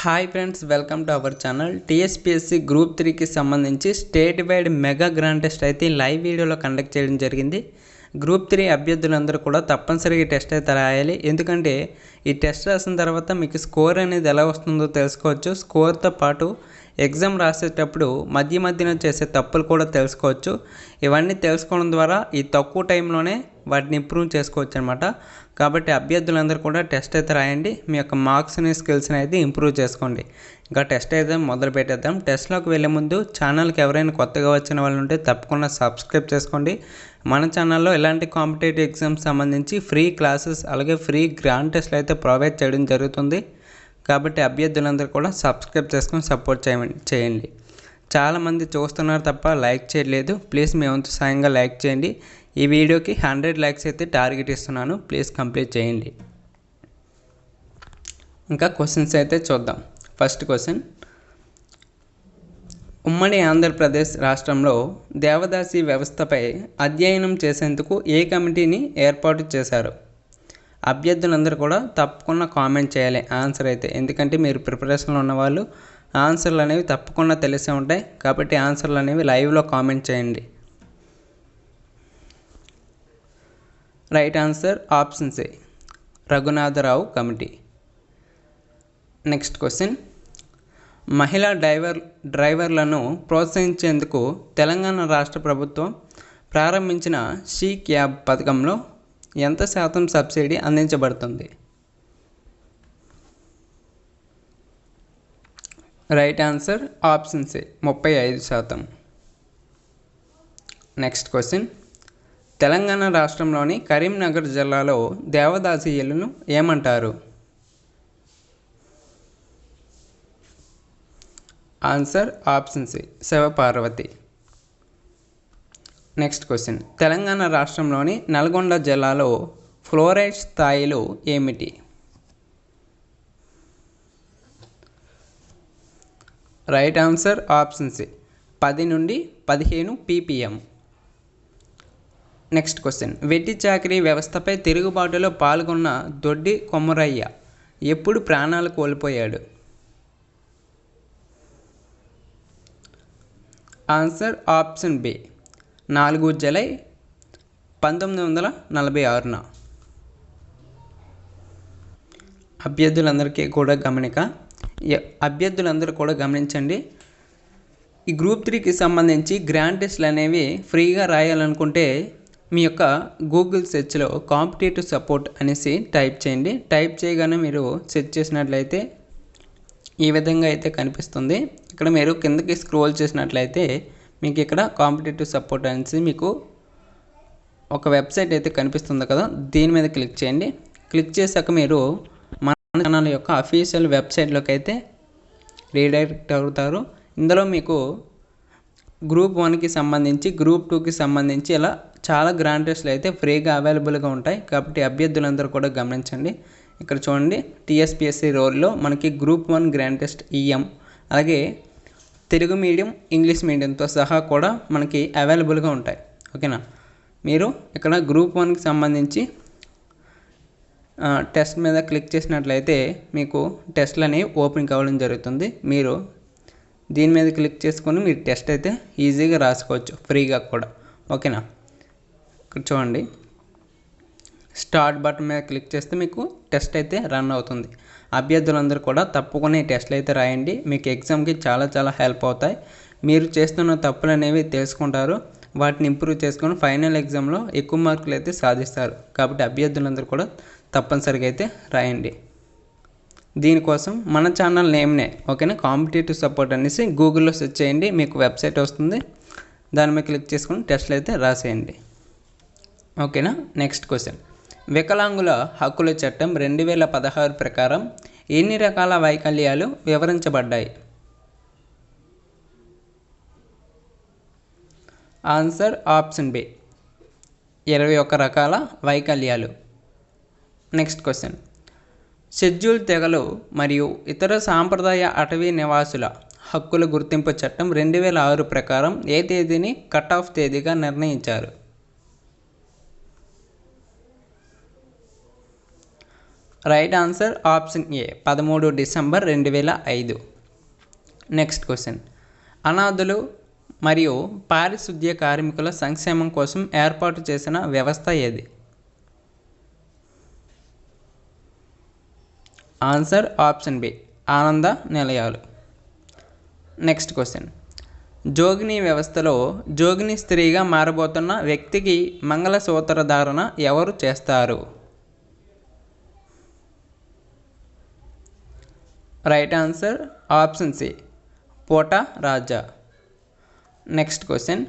Hi friends, welcome to our channel. TSPSC group 3కి సంబంధించి state wide mega grand test అయితే live వీడియోలో conduct చేయడం జరిగింది. గ్రూప్ 3 అభ్యర్థులందరూ కూడా తప్పనిసరిగా ఈ టెస్ట్ అయితే రాయాలి. ఎందుకంటే ఈ టెస్ట్ రాసిన తర్వాత మీకు స్కోర్ అనేది ఎలా వస్తుందో తెలుసుకోవచ్చు. స్కోర్తో పాటు ఎగ్జామ్ రాసేటప్పుడు మధ్యన చేసే తప్పులు కూడా తెలుసుకోవచ్చు. ఇవన్నీ తెలుసుకోవడం ద్వారా ఈ తక్కువ టైంలోనే వాటిని ఇంప్రూవ్ చేసుకోవచ్చు అనమాట. కాబట్టి అభ్యర్థులందరూ కూడా టెస్ట్ అయితే రాయండి. మీ యొక్క మార్క్స్ని స్కిల్స్ని అయితే ఇంప్రూవ్ చేసుకోండి. ఇంకా టెస్ట్ అయితే మొదలు పెట్టేద్దాం. టెస్ట్లోకి వెళ్ళే ముందు ఛానల్కి ఎవరైనా కొత్తగా వచ్చిన వాళ్ళు ఉంటే తప్పకుండా సబ్స్క్రైబ్ చేసుకోండి. మన ఛానల్లో ఇలాంటి కాంపిటేటివ్ ఎగ్జామ్స్ సంబంధించి ఫ్రీ క్లాసెస్ అలాగే ఫ్రీ గ్రాండ్ టెస్ట్లు అయితే ప్రొవైడ్ చేయడం జరుగుతుంది. కాబట్టి అభ్యర్థులందరూ కూడా సబ్స్క్రైబ్ చేసుకొని సపోర్ట్ చేయండి. చాలామంది చూస్తున్నారు తప్ప లైక్ చేయలేదు. ప్లీజ్ మీ వంతు సాయంగా లైక్ చేయండి. ఈ వీడియోకి 100 లైక్స్ అయితే టార్గెట్ ఇస్తున్నాను. ప్లీజ్ కంప్లీట్ చేయండి. ఇంకా క్వశ్చన్స్ అయితే చూద్దాం. ఫస్ట్ క్వశ్చన్, ఉమ్మడి ఆంధ్రప్రదేశ్ రాష్ట్రంలో దేవదాసి వ్యవస్థపై అధ్యయనం చేసేందుకు ఏ కమిటీని ఏర్పాటు చేశారు? అభ్యర్థులందరూ కూడా తప్పకుండా కామెంట్ చేయాలి ఆన్సర్ అయితే. ఎందుకంటే మీరు ప్రిపరేషన్లో ఉన్నవాళ్ళు ఆన్సర్లు అనేవి తప్పకుండా తెలిసే ఉంటాయి. కాబట్టి ఆన్సర్లు అనేవి లైవ్లో కామెంట్ చేయండి. Right answer option C, Raghunatharao committee. Next question, మహిళా డ్రైవర్లను ప్రోత్సహించేందుకు తెలంగాణ రాష్ట్ర ప్రభుత్వం ప్రారంభించిన షీ క్యాబ్ పథకంలో ఎంత శాతం సబ్సిడీ అందించబడుతుంది? Right answer option C, 35%. Next question, Telangana రాష్ట్రంలోని కరీంనగర్ జిల్లాలో దేవదాసీయులను ఏమంటారు? Answer option C, Shivaparvati. Next question, Telangana రాష్ట్రంలోని నల్గొండ జిల్లాలో ఫ్లోరైడ్ స్థాయిలు ఏమిటి? రైట్ ఆన్సర్ ఆప్షన్ సి, 10 నుండి 15 ppm. నెక్స్ట్ క్వశ్చన్, వెట్టి చాకిరీ వ్యవస్థపై తిరుగుబాటులో పాల్గొన్న దొడ్డి కొమరయ్య ఎప్పుడు ప్రాణాలు కోల్పోయాడు? Answer option B, 4 July 1946. అభ్యర్థులందరూ కూడా గమనించండి. ఈ గ్రూప్ 3కి సంబంధించి గ్రాండ్ టెస్ట్లు అనేవి ఫ్రీగా రాయాలనుకుంటే మీ యొక్క గూగుల్ సెర్చ్లో కాంపిటేటివ్ సపోర్ట్ అనేసి టైప్ చేయండి. టైప్ చేయగానే మీరు సెర్చ్ చేసినట్లయితే ఈ విధంగా అయితే కనిపిస్తుంది. ఇక్కడ మీరు కిందకి స్క్రోల్ చేసినట్లయితే మీకు ఇక్కడ కాంపిటేటివ్ సపోర్ట్ అనేసి మీకు ఒక వెబ్సైట్ అయితే కనిపిస్తుంది కదా, దీని మీద క్లిక్ చేయండి. క్లిక్ చేశాక మీరు మన ఛానల్ యొక్క అఫీషియల్ వెబ్సైట్లోకి అయితే రీడైరెక్ట్ అవుతారు. ఇందులో మీకు గ్రూప్ 1కి సంబంధించి గ్రూప్ 2కి సంబంధించి ఇలా చాలా గ్రాండ్ టెస్ట్లు అయితే ఫ్రీగా అవైలబుల్గా ఉంటాయి. కాబట్టి అభ్యర్థులందరూ కూడా గమనించండి. ఇక్కడ చూడండి, టీఎస్పీఎస్సీ రోల్లో మనకి గ్రూప్ 1 గ్రాండ్ టెస్ట్ ఈఎం అలాగే తెలుగు మీడియం ఇంగ్లీష్ మీడియంతో సహా కూడా మనకి అవైలబుల్గా ఉంటాయి. ఓకేనా, మీరు ఇక్కడ గ్రూప్ 1కి సంబంధించి టెస్ట్ మీద క్లిక్ చేసినట్లయితే మీకు టెస్ట్లు అనేవి ఓపెన్ కావడం జరుగుతుంది. మీరు దీని మీద క్లిక్ చేసుకొని మీరు టెస్ట్ అయితే ఈజీగా రాసుకోవచ్చు ఫ్రీగా కూడా. ఓకేనా, ఇక్కడ చూడండి, స్టార్ట్ బటన్ మీద క్లిక్ చేస్తే మీకు టెస్ట్ అయితే రన్ అవుతుంది. అభ్యర్థులందరూ కూడా తప్పకుండా ఈ టెస్ట్లు అయితే రాయండి. మీకు ఎగ్జామ్కి చాలా హెల్ప్ అవుతాయి. మీరు చేస్తున్న తప్పులు అనేవి తెలుసుకుంటారు, వాటిని ఇంప్రూవ్ చేసుకొని ఫైనల్ ఎగ్జామ్లో ఎక్కువ మార్కులు అయితే సాధిస్తారు. కాబట్టి అభ్యర్థులందరూ కూడా తప్పనిసరిగా అయితే రాయండి. దీనికోసం మన ఛానల్ నేమ్నే ఓకేనా, కాంపిటేటివ్ సపోర్ట్ అనేసి గూగుల్లో సెర్చ్ చేయండి, మీకు వెబ్సైట్ వస్తుంది. దాని మీద క్లిక్ చేసుకొని టెస్ట్లు అయితే రాసేయండి. ఓకేనా. నెక్స్ట్ క్వశ్చన్, వికలాంగుల హక్కుల చట్టం 2016 ప్రకారం ఎన్ని రకాల వైకల్యాలు వివరించబడ్డాయి? ఆన్సర్ ఆప్షన్ బి, 21 రకాల వైకల్యాలు. నెక్స్ట్ క్వశ్చన్, షెడ్యూల్ తెగలు మరియు ఇతర సాంప్రదాయ అటవీ నివాసుల హక్కుల గుర్తింపు చట్టం 2006 ప్రకారం ఏ తేదీని కట్ ఆఫ్ తేదీగా నిర్ణయించారు? Right answer option A 13 December 2005. Next question. అనాథులు మరియు పారిశుద్ధ్య కార్మికుల సంక్షేమం కోసం ఏర్పాటు చేసిన వ్యవస్థ ఏది? ఆన్సర్ ఆప్షన్ బి ఆనంద నిలయాలు. Next question. జోగిని వ్యవస్థలో జోగిని స్త్రీగా మారబోతున్న వ్యక్తికి మంగళసూత్ర ధారణ ఎవరు చేస్తారు? Right answer option C Pota Raja. Next question.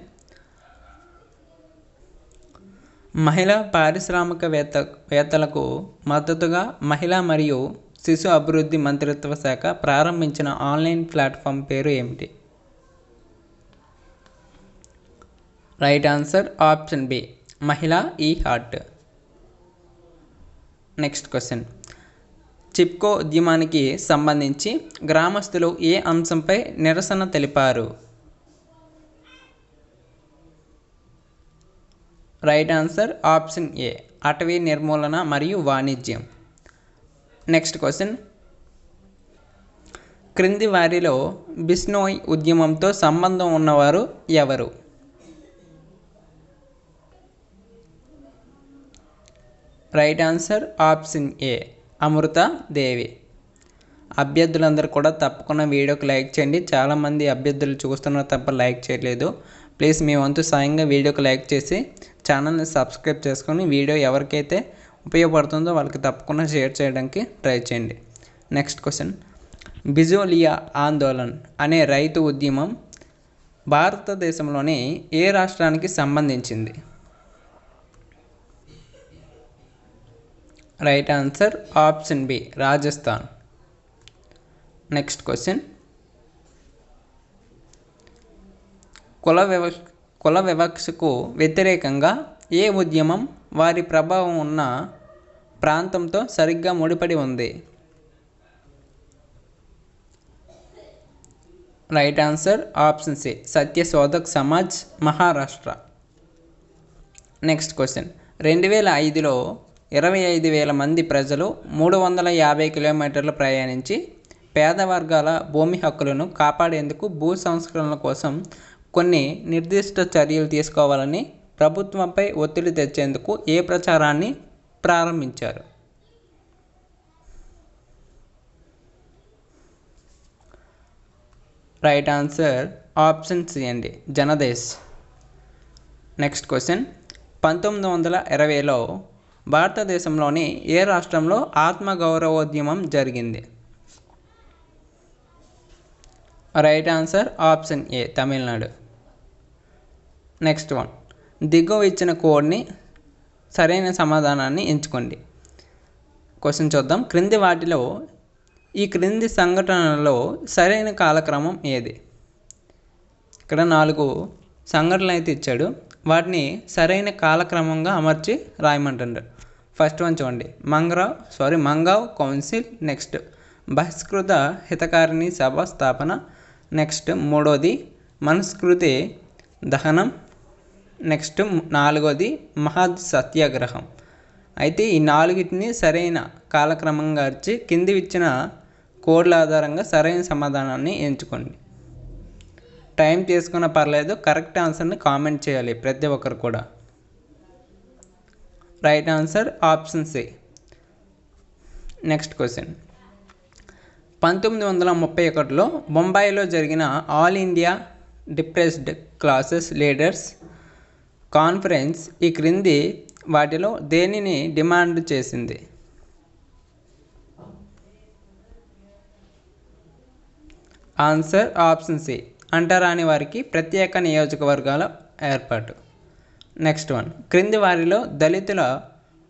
మహిళా పారిశ్రామికవేత్తలకు మద్దతుగా మహిళా మరియు శిశు అభివృద్ధి మంత్రిత్వ శాఖ ప్రారంభించిన ఆన్లైన్ ప్లాట్ఫామ్ పేరు ఏమిటి? రైట్ ఆన్సర్ ఆప్షన్ బి మహిళా ఈ హార్ట్. Next question. చిప్కో ఉద్యమానికి సంబంధించి గ్రామస్తులు ఏ అంశంపై నిరసన తెలిపారు? రైట్ ఆన్సర్ ఆప్షన్ ఏ అటవీ నిర్మూలన మరియు వాణిజ్యం. Next question. క్రింది వారిలో బిష్నోయ్ ఉద్యమంతో సంబంధం ఉన్నవారు ఎవరు? రైట్ ఆన్సర్ ఆప్షన్ ఏ అమృత దేవి. అభ్యర్థులందరూ కూడా తప్పకుండా వీడియోకి లైక్ చేయండి. చాలామంది అభ్యర్థులు చూస్తున్నారు తప్ప లైక్ చేయలేదు. ప్లీజ్ మీ వంతు సాయంగా వీడియోకి లైక్ చేసి ఛానల్ని సబ్స్క్రైబ్ చేసుకొని వీడియో ఎవరికైతే ఉపయోగపడుతుందో వాళ్ళకి తప్పకుండా షేర్ చేయడానికి ట్రై చేయండి. Next question. బిజోలియా ఆందోళన్ అనే రైతు ఉద్యమం భారతదేశంలోని ఏ రాష్ట్రానికి సంబంధించింది? Right answer option B Rajasthan. Next question. కుల వివక్షకు వ్యతిరేకంగా ఏ ఉద్యమం వారి ప్రభావం ఉన్న ప్రాంతంతో సరిగ్గా ముడిపడి ఉంది? Right answer option C Satyashodhak Samaj Maharashtra. Next question. 2005లో 25,000 మంది ప్రజలు 350 కిలోమీటర్లు ప్రయాణించి పేద వర్గాల భూమి హక్కులను కాపాడేందుకు భూ సంస్కరణల కోసం కొన్ని నిర్దిష్ట చర్యలు తీసుకోవాలని ప్రభుత్వంపై ఒత్తిడి తెచ్చేందుకు ఏ ప్రచారాన్ని ప్రారంభించారు? రైట్ ఆన్సర్ ఆప్షన్ సి అండి జనదేశ్. Next question. 1920లో భారతదేశంలోని ఏ రాష్ట్రంలో ఆత్మగౌరవోద్యమం జరిగింది? రైట్ ఆన్సర్ ఆప్షన్ ఏ తమిళనాడు. Next one. దిగువ ఇచ్చిన కోడ్ని సరైన సమాధానాన్ని ఎంచుకోండి. క్వశ్చన్ చూద్దాం. ఈ క్రింది సంఘటనలలో సరైన కాలక్రమం ఏది? ఇక్కడ 4 సంఘటనలు అయితే ఇచ్చాడు. వాటిని సరైన కాలక్రమంగా అమర్చి రాయమంటాడు. ఫస్ట్ వన్ చూడండి. మంగావ్ కౌన్సిల్. నెక్స్ట్ బహిష్కృత హితకారిణి సభ స్థాపన. నెక్స్ట్ మూడోది మనుస్మృతి దహనం. నెక్స్ట్ 4వది మహద్ సత్యాగ్రహం. అయితే ఈ 4టిని సరైన కాలక్రమంగా ఇచ్చి కింది ఇచ్చిన కోడ్ల ఆధారంగా సరైన సమాధానాన్ని ఎంచుకోండి. టైం తీసుకున్నా పర్లేదు, కరెక్ట్ ఆన్సర్ని కామెంట్ చేయాలి ప్రతి ఒక్కరు కూడా. Right answer option C. Next question. 1931లో బొంబాయిలో జరిగిన all India depressed classes leaders conference ఈ క్రింది వాటిలో దేనిని డిమాండ్ చేసింది? ఆన్సర్ ఆప్షన్ సి అంటరాని వారికి ప్రత్యేక నియోజకవర్గాల ఏర్పాటు. Next one. క్రింది వారిలో దళితుల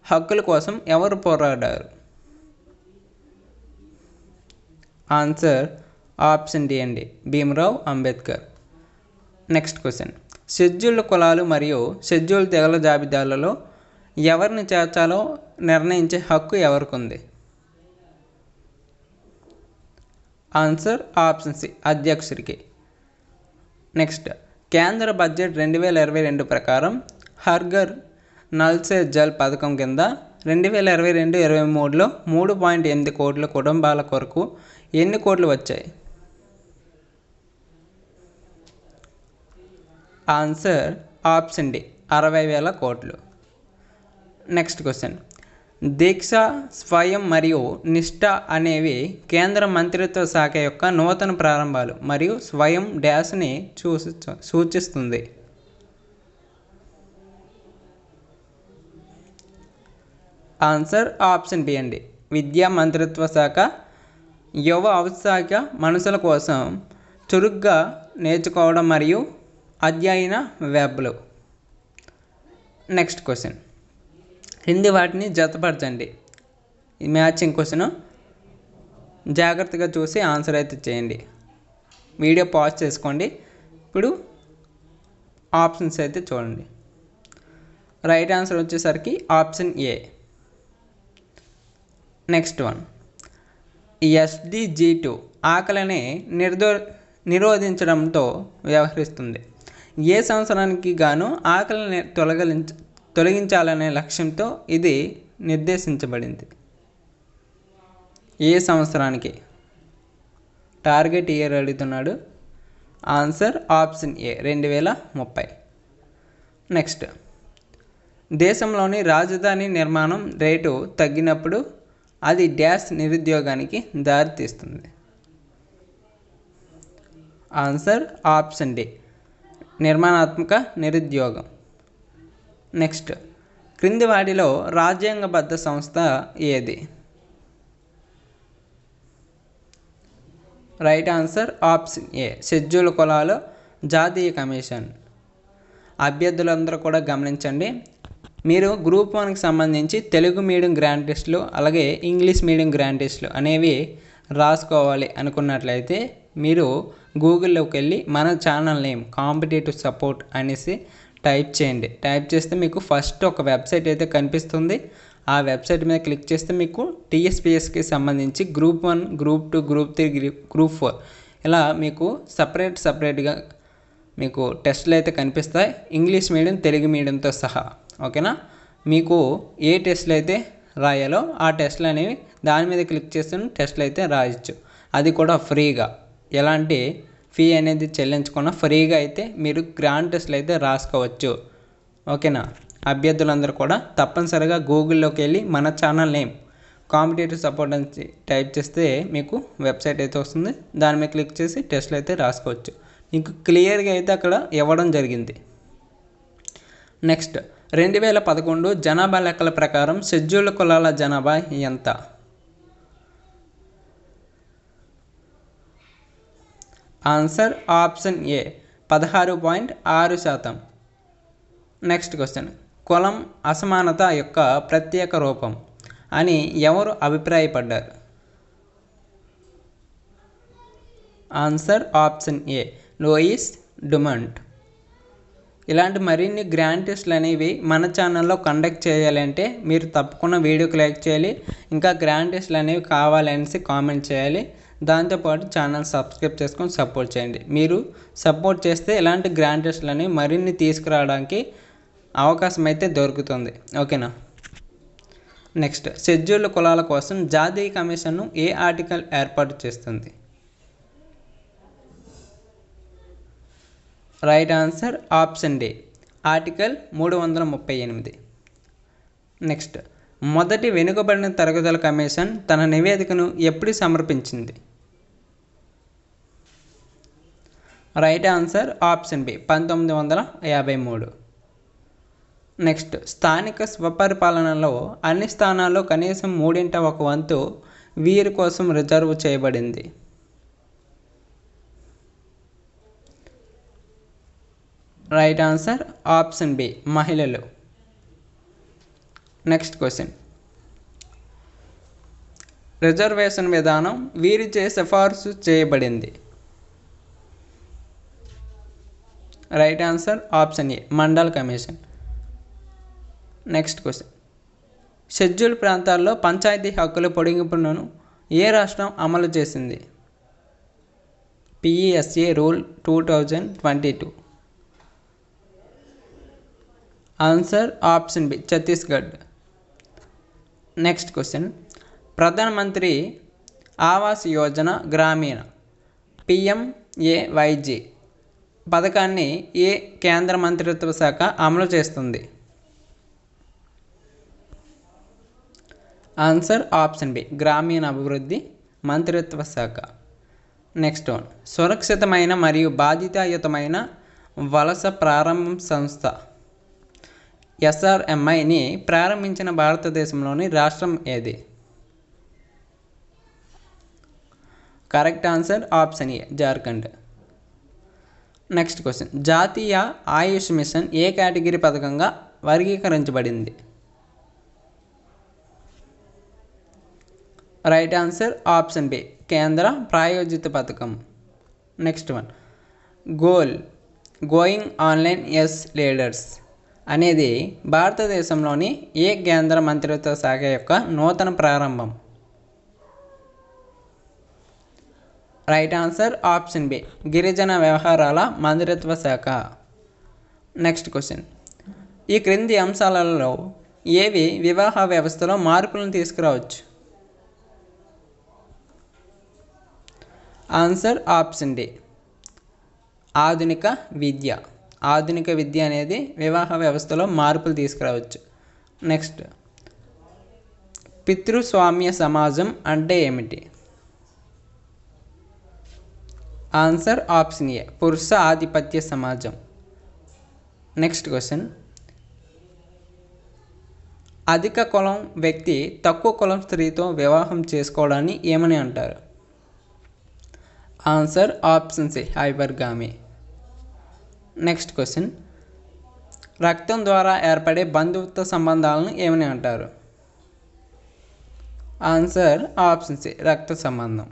హక్కుల కోసం ఎవరు పోరాడారు? ఆన్సర్ ఆప్షన్ డి అండి Bhimrao Ambedkar. Next question. Scheduled కులాలు మరియు షెడ్యూల్డ్ తెగల జాబితాలలో ఎవరిని చేర్చాలో నిర్ణయించే హక్కు ఎవరికి ఉంది? ఆన్సర్ ఆప్షన్ సి అధ్యక్షుడికి. నెక్స్ట్. కేంద్ర బడ్జెట్ 2022 ప్రకారం హర్ ఘర్ నల్ సే జల్ పథకం కింద 2022-23లో 3.8 కోట్ల కుటుంబాల కొరకు ఎన్ని కోట్లు వచ్చాయి? ఆన్సర్ ఆప్షన్ డి 60,000 కోట్లు. Next question. దీక్ష, స్వయం మరియు నిష్ఠ అనేవి కేంద్ర మంత్రిత్వ శాఖ యొక్క నూతన ప్రారంభాలు మరియు స్వయం డాష్ని సూచిస్తుంది. ఆన్సర్ ఆప్షన్ బి అండి. విద్యా మంత్రిత్వ శాఖ యువ ఔత్సాహిక మనసుల కోసం చురుగ్గా నేర్చుకోవడం మరియు అధ్యయన వెబ్లు. Next question. కింది వాటిని జతపరచండి. ఈ మ్యాచింగ్ క్వశ్చన్ జాగ్రత్తగా చూసి ఆన్సర్ అయితే చేయండి. వీడియో పాజ్ చేసుకోండి. ఇప్పుడు ఆప్షన్స్ అయితే చూడండి. రైట్ ఆన్సర్ వచ్చేసరికి option A. Next one. SDG2 ఆకలిని నిరోధించడంతో వ్యవహరిస్తుంది. ఏ సంవత్సరానికి గాను ఆకలిని తొలగించాలనే లక్ష్యంతో ఇది నిర్దేశించబడింది? ఏ సంవత్సరానికి? టార్గెట్ ఇయర్ అడుగుతున్నాడు. ఆన్సర్ ఆప్షన్ ఏ 2030. నెక్స్ట్. దేశంలోని రాజధాని నిర్మాణం రేటు తగ్గినప్పుడు అది డాష్ నిరుద్యోగానికి దారితీస్తుంది. ఆన్సర్ ఆప్షన్ డి నిర్మాణాత్మక నిరుద్యోగం. నెక్స్ట్. క్రింది వాటిలో రాజ్యాంగబద్ధ సంస్థ ఏది? రైట్ ఆన్సర్ ఆప్షన్ ఏ షెడ్యూల్ కులాల జాతీయ కమిషన్. అభ్యర్థులందరూ కూడా గమనించండి. మీరు గ్రూప్ 1కి సంబంధించి తెలుగు మీడియం గ్రాండ్ టెస్ట్లు అలాగే ఇంగ్లీష్ మీడియం గ్రాండ్ టెస్ట్లు అనేవి రాసుకోవాలి అనుకున్నట్లయితే మీరు గూగుల్లోకి వెళ్ళి మన ఛానల్ నేమ్ కాంపిటేటివ్ సపోర్ట్ అనేసి టైప్ చేయండి. టైప్ చేస్తే మీకు ఫస్ట్ ఒక వెబ్సైట్ అయితే కనిపిస్తుంది. ఆ వెబ్సైట్ మీద క్లిక్ చేస్తే మీకు TSPSకి సంబంధించి గ్రూప్ 1, గ్రూప్ 2, గ్రూప్ 3, గ్రూప్ 4 ఇలా మీకు సపరేట్గా మీకు టెస్టులు అయితే కనిపిస్తాయి. ఇంగ్లీష్ మీడియం తెలుగు మీడియంతో సహా. ఓకేనా? మీకు ఏ టెస్టులు అయితే రాయాలో ఆ టెస్టులు అనేవి దాని మీద క్లిక్ చేస్తే టెస్టులు అయితే రాయొచ్చు. అది కూడా ఫ్రీగా, ఎలాంటి ఫీ అనేది చెల్లించకుండా ఫ్రీగా అయితే మీరు గ్రాండ్ టెస్టులు అయితే రాసుకోవచ్చు. ఓకేనా? అభ్యర్థులందరూ కూడా తప్పనిసరిగా గూగుల్లోకి వెళ్ళి మన ఛానల్ నేమ్ కాంపిటేటివ్ సపోర్ట్ అని టైప్ చేస్తే మీకు వెబ్సైట్ అయితే వస్తుంది. దాని మీద క్లిక్ చేసి టెస్టులు అయితే రాసుకోవచ్చు. మీకు క్లియర్గా అయితే అక్కడ ఇవ్వడం జరిగింది. నెక్స్ట్. 2011 జనాభా లెక్కల ప్రకారం షెడ్యూల్డ్ కులాల జనాభా ఎంత? Answer option A 16.6%. Next question. కులం అసమానత యొక్క ప్రత్యేక రూపం అని ఎవరు అభిప్రాయపడ్డారు? Answer option A Louis Dumont. ఇలాంటి మరిన్ని గ్రాండ్ టెస్ట్లు అనేవి మన ఛానల్లో కండక్ట్ చేయాలంటే మీరు తప్పకుండా వీడియోకి లైక్ చేయాలి. ఇంకా గ్రాండ్ టెస్ట్లు అనేవి కావాలనేసి కామెంట్ చేయాలి. దాంతోపాటు ఛానల్ సబ్స్క్రైబ్ చేసుకొని సపోర్ట్ చేయండి. మీరు సపోర్ట్ చేస్తే ఇలాంటి గ్రాండ్ టెస్ట్లు అనేవి మరిన్ని తీసుకురావడానికి అవకాశం అయితే దొరుకుతుంది. ఓకేనా? నెక్స్ట్. షెడ్యూల్డ్ కులాల కోసం జాతీయ కమిషన్ను ఏ ఆర్టికల్ ఏర్పాటు చేస్తుంది? Right answer option D article 338. Next. మొదటి వెనుకబడిన తరగతుల కమిషన్ తన నివేదికను ఎప్పుడు సమర్పించింది? Right answer option B 1953. Next. స్థానిక స్వపరిపాలనలో అన్ని స్థానాల్లో కనీసం 1/3 వీరి కోసం రిజర్వ్ చేయబడింది. రైట్ ఆన్సర్ ఆప్షన్ బి మహిళలు. Next question. రిజర్వేషన్ విధానం వీరిచే సిఫార్సు చేయబడింది. Right answer option A Mandal commission. Next question. Schedule ప్రాంతాల్లో పంచాయతీ హక్కుల పొడిగింపును ఏ రాష్ట్రం అమలు చేసింది? PESA rule 2022. Answer option B Chhattisgarh. Next question, Pradhan Mantri Awas Yojana గ్రామీణ PMAYG పథకాన్ని ఏ కేంద్ర మంత్రిత్వ శాఖ అమలు చేస్తుంది? ఆన్సర్ ఆప్షన్ బి, గ్రామీణ అభివృద్ధి మంత్రిత్వ శాఖ. నెక్స్ట్ వన్, సురక్షితమైన మరియు బాధ్యతాయుతమైన వలస ప్రారంభం సంస్థ SRMIని ప్రారంభించిన భారతదేశంలోని రాష్ట్రం ఏది? Correct answer option A, Jharkhand. Next question, జాతీయ ఆయుష్ మిషన్ ఏ కేటగిరీ పథకంగా వర్గీకరించబడింది? రైట్ ఆన్సర్ ఆప్షన్ బి, కేంద్ర ప్రాయోజిత పథకం. Next one, going online as leaders అనేది భారతదేశంలోని ఏ కేంద్ర మంత్రిత్వ శాఖ యొక్క నూతన ప్రారంభం? రైట్ ఆన్సర్ ఆప్షన్ బి, గిరిజన వ్యవహారాల మంత్రిత్వ శాఖ. నెక్స్ట్ క్వశ్చన్, ఈ క్రింది అంశాలలో ఏవి వివాహ వ్యవస్థలో మార్పులను తీసుకురావచ్చు? ఆన్సర్ ఆప్షన్ డి, ఆధునిక విద్య. ఆధునిక విద్య అనేది వివాహ వ్యవస్థలో మార్పులు తీసుకురావచ్చు. నెక్స్ట్, పితృస్వామ్య సమాజం అంటే ఏమిటి? ఆన్సర్ ఆప్షన్ ఏ, పురుష ఆధిపత్య సమాజం. నెక్స్ట్ క్వశ్చన్, అధిక కులం వ్యక్తి తక్కువ కులం స్త్రీతో వివాహం చేసుకోవడాన్ని ఏమని అంటారు? Answer option C, hypergamy. Next question, రక్తం ద్వారా ఏర్పడే బంధుత్వ సంబంధాలను ఏమని అంటారు? ఆన్సర్ ఆప్షన్ సి, రక్త సంబంధం.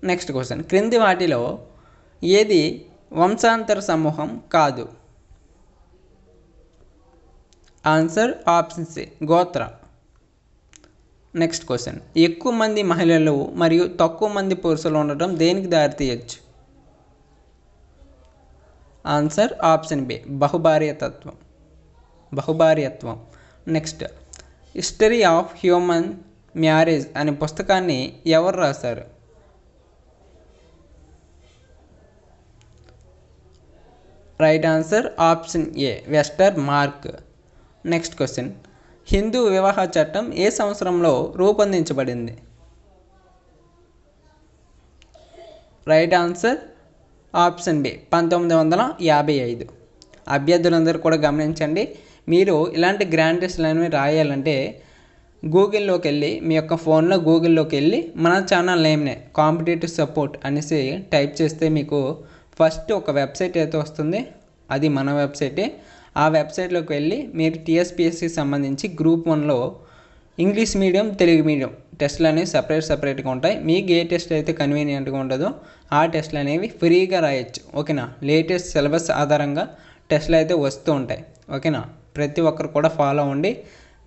నెక్స్ట్ క్వశ్చన్, క్రింది వాటిలో ఏది వంశాంతర సమూహం కాదు? ఆన్సర్ ఆప్షన్ సి, గోత్ర. నెక్స్ట్ క్వశ్చన్, ఎక్కువ మంది మహిళలు మరియు తక్కువ మంది పురుషులు ఉండటం దేనికి దారితీయచ్చు? ఆన్సర్ ఆప్షన్ బి, బహుభార్యత్వం. Next, history of human marriage అనే పుస్తకాన్ని ఎవరు రాశారు? Right answer option A, Westermarck. Next question, హిందూ వివాహ చట్టం ఏ సంవత్సరంలో రూపొందించబడింది? Right answer option B, 1955. అభ్యర్థులందరూ కూడా గమనించండి, మీరు ఇలాంటి గ్రాండ్ టెస్ట్లు అనేవి రాయాలంటే గూగుల్లోకి వెళ్ళి, మీ యొక్క ఫోన్లో గూగుల్లోకి వెళ్ళి మన ఛానల్ నేమ్నే కాంపిటేటివ్ సపోర్ట్ అనేసి టైప్ చేస్తే మీకు ఫస్ట్ ఒక వెబ్సైట్ అయితే వస్తుంది, అది మన వెబ్సైటే. ఆ వెబ్సైట్లోకి వెళ్ళి మీరు TSPSCకి సంబంధించి గ్రూప్ 1లో ఇంగ్లీష్ మీడియం, తెలుగు మీడియం టెస్టులు అనేవి సపరేట్గా ఉంటాయి. మీకు ఏ టెస్ట్ అయితే కన్వీనియంట్గా ఉంటుందో ఆ టెస్టులు అనేవి ఫ్రీగా రాయొచ్చు. ఓకేనా? లేటెస్ట్ సిలబస్ ఆధారంగా టెస్టులు అయితే వస్తూ ఉంటాయి. ఓకేనా? ప్రతి ఒక్కరు కూడా ఫాలో అవ్వండి.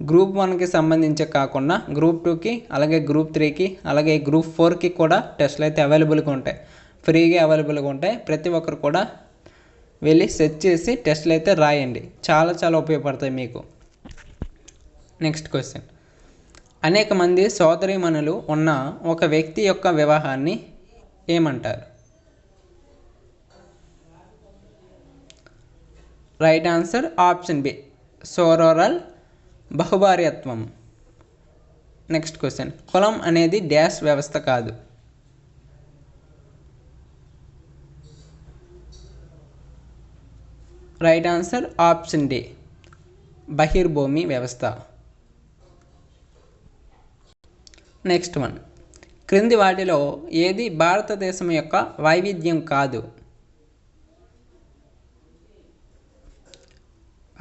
గ్రూప్ 1కి సంబంధించి కాకుండా గ్రూప్ 2కి, అలాగే గ్రూప్ 3కి, అలాగే గ్రూప్ 4కి కూడా టెస్టులు అయితే అవైలబుల్గా ఉంటాయి, ఫ్రీగా అవైలబుల్గా ఉంటాయి. ప్రతి ఒక్కరు కూడా వెళ్ళి సెర్చ్ చేసి టెస్టులు అయితే రాయండి, చాలా ఉపయోగపడతాయి మీకు. నెక్స్ట్ క్వశ్చన్, అనేక మంది సోదరీమణులు ఉన్న ఒక వ్యక్తి యొక్క వివాహాన్ని ఏమంటారు? Right answer option B, sororal బహుభార్యత్వం. నెక్స్ట్ క్వశ్చన్, కులం అనేది డాష్ వ్యవస్థ కాదు. రైట్ ఆన్సర్ ఆప్షన్ డి, బహిర్భూమి వ్యవస్థ. నెక్స్ట్ వన్, క్రింది వాటిలో ఏది భారతదేశం యొక్క వైవిధ్యం కాదు?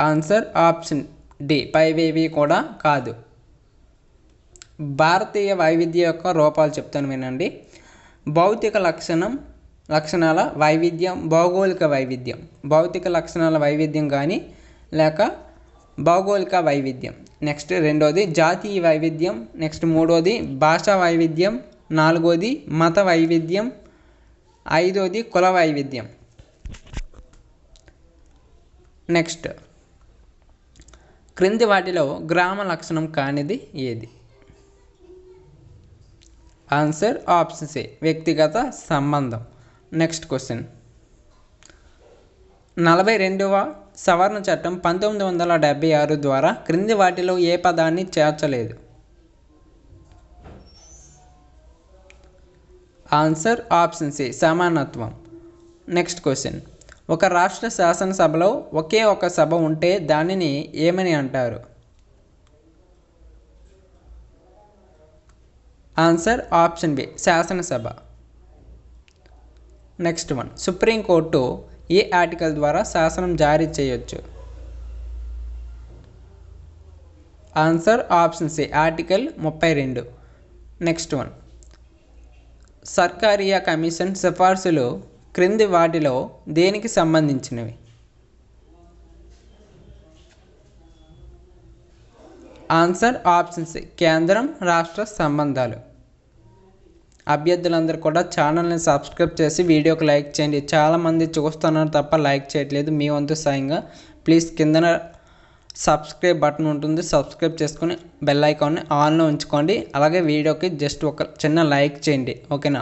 ఆన్సర్ ఆప్షన్ డి, పైవేవి కూడా కాదు. భారతీయ వైవిధ్య యొక్క రూపాలు చెప్తాను వినండి. భౌతిక లక్షణాల వైవిధ్యం, భౌగోళిక వైవిధ్యం. భౌతిక లక్షణాల వైవిధ్యం కానీ లేక భౌగోళిక వైవిధ్యం. నెక్స్ట్ రెండోది జాతీయ వైవిధ్యం. నెక్స్ట్ మూడోది భాషా వైవిధ్యం. నాలుగోది మత వైవిధ్యం. ఐదోది కుల వైవిధ్యం. నెక్స్ట్ క్రింది వాటిలో గ్రామ లక్షణం కానిది ఏది? ఆన్సర్ ఆప్షన్ సి వ్యక్తిగత సంబంధం. Next question. 42వ సవరణ చట్టం 1976 ద్వారా క్రింది వాటిలో ఏ పదాన్ని చేర్చలేదు? ఆన్సర్ ఆప్షన్ సి సమానత్వం. Next question. ఒక రాష్ట్ర శాసనసభలో ఒకే ఒక సభ ఉంటే దానిని ఏమని అంటారు? ఆన్సర్ ఆప్షన్ బి శాసనసభ. Next one. సుప్రీంకోర్టు ఏ ఆర్టికల్ ద్వారా శాసనం జారీ చేయొచ్చు? Answer option C article 32. Next one. Sarkaria commission సిఫార్సులు క్రింది వాటిలో దేనికి సంబంధించినవి? ఆన్సర్ ఆప్షన్ సి కేంద్రం రాష్ట్ర సంబంధాలు. అభ్యర్థులందరూ కూడా ఛానల్ని సబ్స్క్రైబ్ చేసి వీడియోకి లైక్ చేయండి. చాలామంది చూస్తున్నారు తప్ప లైక్ చేయట్లేదు. మీ వంతు సాయంగా ప్లీజ్ కిందన సబ్స్క్రైబ్ బటన్ ఉంటుంది, సబ్స్క్రైబ్ చేసుకుని బెల్ ఐకాన్ని ఆన్లో ఉంచుకోండి. అలాగే వీడియోకి జస్ట్ ఒక చిన్న లైక్ చేయండి, ఓకేనా?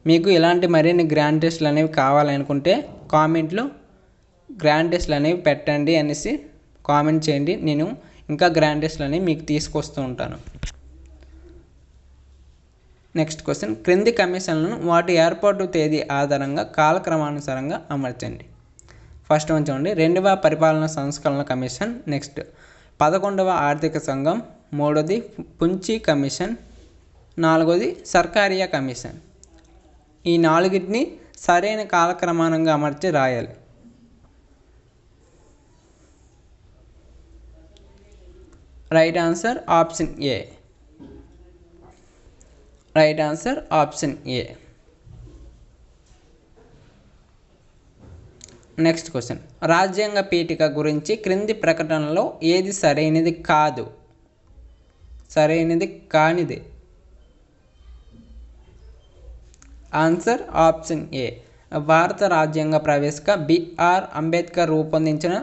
మీకు ఇలాంటి మరిన్ని గ్రాండ్ టెస్ట్లు అనేవి కావాలనుకుంటే కామెంట్లో గ్రాండ్ టెస్ట్లు అనేవి పెట్టండి అనేసి కామెంట్ చేయండి. నేను ఇంకా గ్రాండ్ టెస్ట్లు అనేవి మీకు తీసుకొస్తూ ఉంటాను. Next question. క్రింది కమిషన్లను వాటి ఏర్పాటు తేదీ ఆధారంగా కాలక్రమానుసారంగా అమర్చండి. ఫస్ట్ వన్ చూడండి, 2వ పరిపాలనా సంస్కరణ కమిషన్. నెక్స్ట్ 11వ ఆర్థిక సంఘం. 3వది పుంచి కమిషన్. 4వది సర్కారియా కమిషన్. ఈ 4టిని సరైన కాలక్రమానంగా అమర్చి రాయాలి. రైట్ ఆన్సర్ ఆప్షన్ ఏ. రైట్ ఆన్సర్ ఆప్షన్ ఏ. Next question. రాజ్యాంగ పీఠిక గురించి క్రింది ప్రకటనలో ఏది సరైనది కాదు? సరైనది కానిది. ఆన్సర్ ఆప్షన్ ఏ భారత రాజ్యాంగ ప్రవేశిక బిఆర్ అంబేద్కర్ రూపొందించిన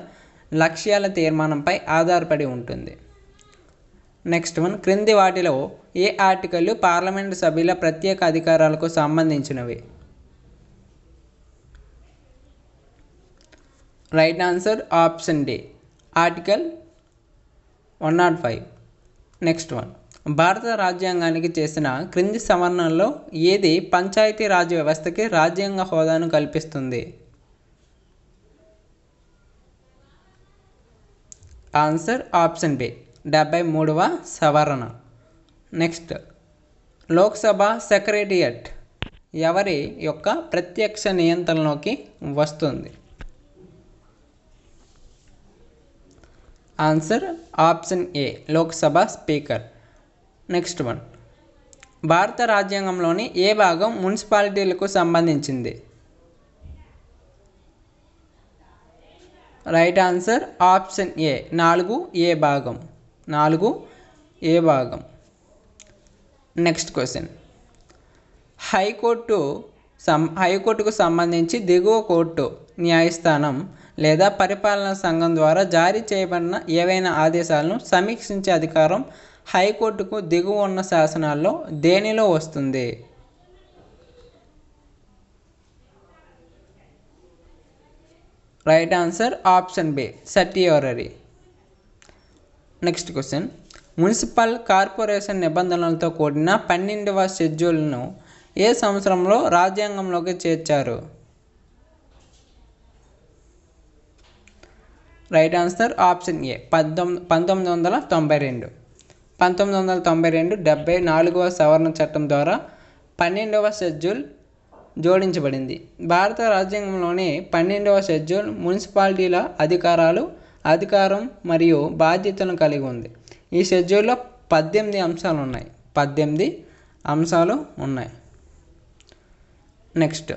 లక్ష్యాల తీర్మానంపై ఆధారపడి ఉంటుంది. Next one. క్రింది వాటిలో ఏ ఆర్టికల్ పార్లమెంటు సభ్యుల ప్రత్యేక అధికారాలకు సంబంధించినవి? Right answer option D article 105. Next one. భారత రాజ్యాంగానికి చేసిన క్రింది సవరణల్లో ఏది పంచాయతీ రాజ్ వ్యవస్థకి రాజ్యాంగ హోదాను కల్పిస్తుంది? ఆన్సర్ ఆప్షన్ బి 73వ సవరణ. నెక్స్ట్. లోక్సభ సెక్రటేరియట్ ఎవరి యొక్క ప్రత్యక్ష నియంత్రణలోకి వస్తుంది? ఆన్సర్ ఆప్షన్ ఏ లోక్సభ స్పీకర్. Next one. భారత రాజ్యాంగంలోని ఏ భాగం మున్సిపాలిటీలకు సంబంధించింది? రైట్ ఆన్సర్ ఆప్షన్ ఏ 4A భాగం. 4A భాగం. Next question. హైకోర్టుకు సంబంధించి దిగువ కోర్టు న్యాయస్థానం లేదా పరిపాలనా సంఘం ద్వారా జారీ చేయబడిన ఏవైనా ఆదేశాలను సమీక్షించే అధికారం హైకోర్టుకు దిగువ ఉన్న శాసనాల్లో దేనిలో వస్తుంది? Right answer option B certiorari. Next question. Municipal corporation నిబంధనలతో కూడిన 12వ షెడ్యూల్ను ఏ సంవత్సరంలో రాజ్యాంగంలోకి చేర్చారు? Right answer option A 1992. 1992 74వ సవరణ చట్టం ద్వారా 12వ షెడ్యూల్ జోడించబడింది. భారత రాజ్యాంగంలోని 12వ షెడ్యూల్ మున్సిపాలిటీల అధికారం మరియు బాధ్యతలను కలిగి ఉంది. ఈ షెడ్యూల్లో 18 అంశాలు ఉన్నాయి. 18 అంశాలు ఉన్నాయి. నెక్స్ట్.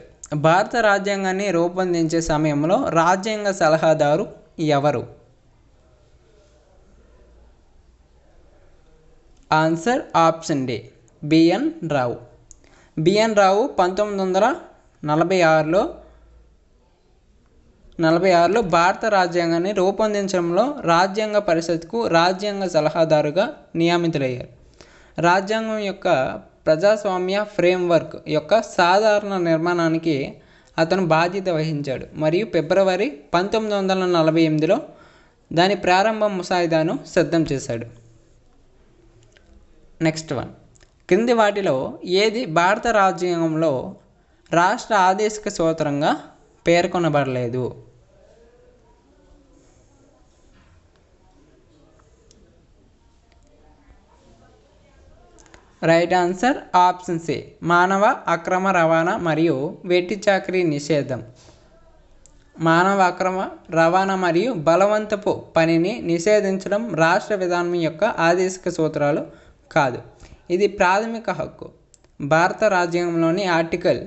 భారత రాజ్యాంగాన్ని రూపొందించే సమయంలో రాజ్యాంగ సలహాదారు ఎవరు? ఆన్సర్ ఆప్షన్ డి బిఎన్ రావు. బిఎన్ రావు 1946లో 1946లో భారత రాజ్యాంగాన్ని రూపొందించడంలో రాజ్యాంగ పరిషత్కు రాజ్యాంగ సలహాదారుగా నియమితులయ్యారు. రాజ్యాంగం యొక్క ప్రజాస్వామ్య ఫ్రేమ్వర్క్ యొక్క సాధారణ నిర్మాణానికి అతను బాధ్యత వహించాడు మరియు ఫిబ్రవరి 1948లో దాని ప్రారంభ ముసాయిదాను సిద్ధం చేశాడు. నెక్స్ట్ వన్, క్రింది వాటిలో ఏది భారత రాజ్యాంగంలో రాష్ట్ర ఆదేశిక సూత్రంగా పేర్కొనబడలేదు? రైట్ ఆన్సర్ ఆప్షన్ సి, మానవ అక్రమ రవాణా మరియు వెట్టి చాకరీ నిషేధం. మానవ అక్రమ రవాణా మరియు బలవంతపు పనిని నిషేధించడం రాష్ట్ర విధానం యొక్క ఆదేశిక సూత్రాలు కాదు. ఇది ప్రాథమిక హక్కు. భారత రాజ్యాంగంలోని ఆర్టికల్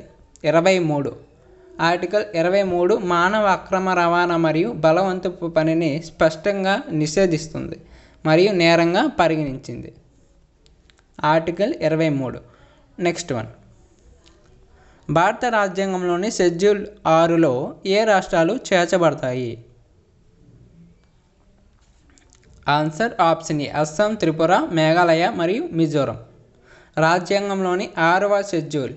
23 మానవ అక్రమ రవాణా మరియు బలవంతపు పనిని స్పష్టంగా నిషేధిస్తుంది మరియు నేరంగా పరిగణించింది. ఆర్టికల్ 23. నెక్స్ట్ వన్, భారత రాజ్యాంగంలోని షెడ్యూల్ 6లో ఏ రాష్ట్రాలు చేర్చబడతాయి? ఆన్సర్ ఆప్షన్ ఏ, అస్సాం, త్రిపుర, మేఘాలయ మరియు మిజోరం. రాజ్యాంగంలోని 6వ షెడ్యూల్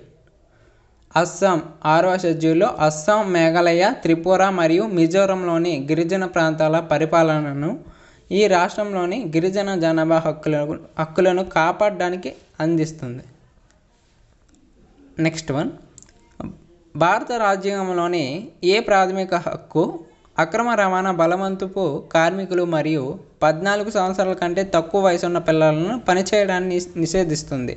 అస్సాం 6వ షెడ్యూల్లో అస్సాం, మేఘాలయ, త్రిపుర మరియు మిజోరంలోని గిరిజన ప్రాంతాల పరిపాలనను ఈ రాష్ట్రంలోని గిరిజన జనాభా హక్కులను కాపాడడానికి అందిస్తుంది. నెక్స్ట్ వన్, భారత రాజ్యాంగంలోని ఏ ప్రాథమిక హక్కు అక్రమ రవాణా, బలవంతపు కార్మికులు మరియు 14 సంవత్సరాల కంటే తక్కువ వయసు ఉన్న పిల్లలను పనిచేయడాన్ని నిషేధిస్తుంది?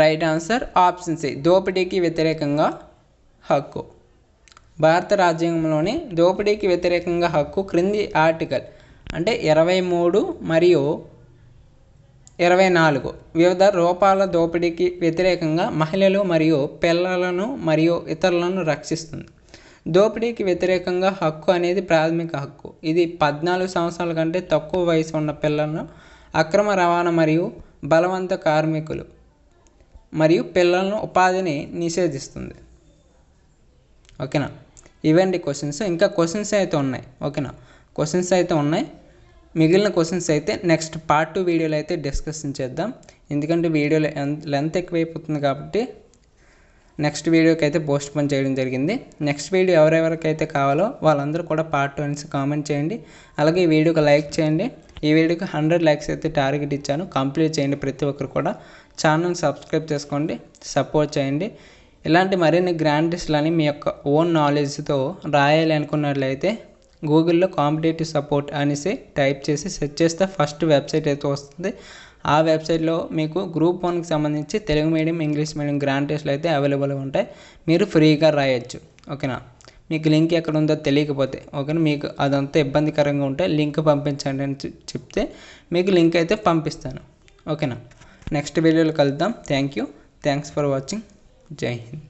రైట్ ఆన్సర్ ఆప్షన్ సి, దోపిడీకి వ్యతిరేకంగా హక్కు. భారత రాజ్యాంగంలోని దోపిడీకి వ్యతిరేకంగా హక్కు క్రింది ఆర్టికల్ అంటే 23 మరియు 24 వివిధ రూపాల దోపిడీకి వ్యతిరేకంగా మహిళలు మరియు పిల్లలను మరియు ఇతరులను రక్షిస్తుంది. దోపిడీకి వ్యతిరేకంగా హక్కు అనేది ప్రాథమిక హక్కు. ఇది 14 సంవత్సరాల కంటే తక్కువ వయసు ఉన్న పిల్లలను, అక్రమ రవాణా మరియు బలవంత కార్మికులు మరియు పిల్లలను ఉపాధిని నిషేధిస్తుంది. ఓకేనా? ఇవండి క్వశ్చన్స్. ఇంకా క్వశ్చన్స్ అయితే ఉన్నాయి. ఓకేనా? క్వశ్చన్స్ అయితే ఉన్నాయి. మిగిలిన క్వశ్చన్స్ అయితే నెక్స్ట్ పార్ట్ 2 వీడియోలో అయితే డిస్కషన్ చేద్దాం. ఎందుకంటే వీడియోలో లెంత్ ఎక్కువైపోతుంది కాబట్టి నెక్స్ట్ వీడియోకి అయితే పోస్ట్ పోన్ చేయడం జరిగింది. నెక్స్ట్ వీడియో ఎవరెవరికైతే కావాలో వాళ్ళందరూ కూడా పార్ట్ 2 అనేసి కామెంట్ చేయండి. అలాగే ఈ వీడియోకి లైక్ చేయండి. ఈ వీడియోకి 100 లైక్స్ అయితే టార్గెట్ ఇచ్చాను. కంప్లీట్ చేయండి. ప్రతి ఒక్కరు కూడా ఛానల్ని సబ్స్క్రైబ్ చేసుకోండి, సపోర్ట్ చేయండి. ఇలాంటి మరిన్ని గ్రాండ్ టెస్ట్లని మీ యొక్క ఓన్ నాలెడ్జ్తో రాయాలి అనుకున్నట్లయితే గూగుల్లో కాంపిటేటివ్ సపోర్ట్ అనేసి టైప్ చేసి సెర్చ్ చేస్తే ఫస్ట్ వెబ్సైట్ అయితే వస్తుంది. ఆ వెబ్సైట్లో మీకు గ్రూప్ 1కి సంబంధించి Telugu medium, English medium grand టెస్ట్లు అయితే అవైలబుల్గా ఉంటాయి. మీరు ఫ్రీగా రాయొచ్చు. ఓకేనా? మీకు లింక్ ఎక్కడ ఉందో తెలియకపోతే, ఓకేనా, మీకు అదంతా ఇబ్బందికరంగా ఉంటే లింక్ పంపించండి అని చెప్తే మీకు లింక్ అయితే పంపిస్తాను. ఓకేనా? నెక్స్ట్ వీడియోలో కలుద్దాం. Thanks for watching. జై హింద్.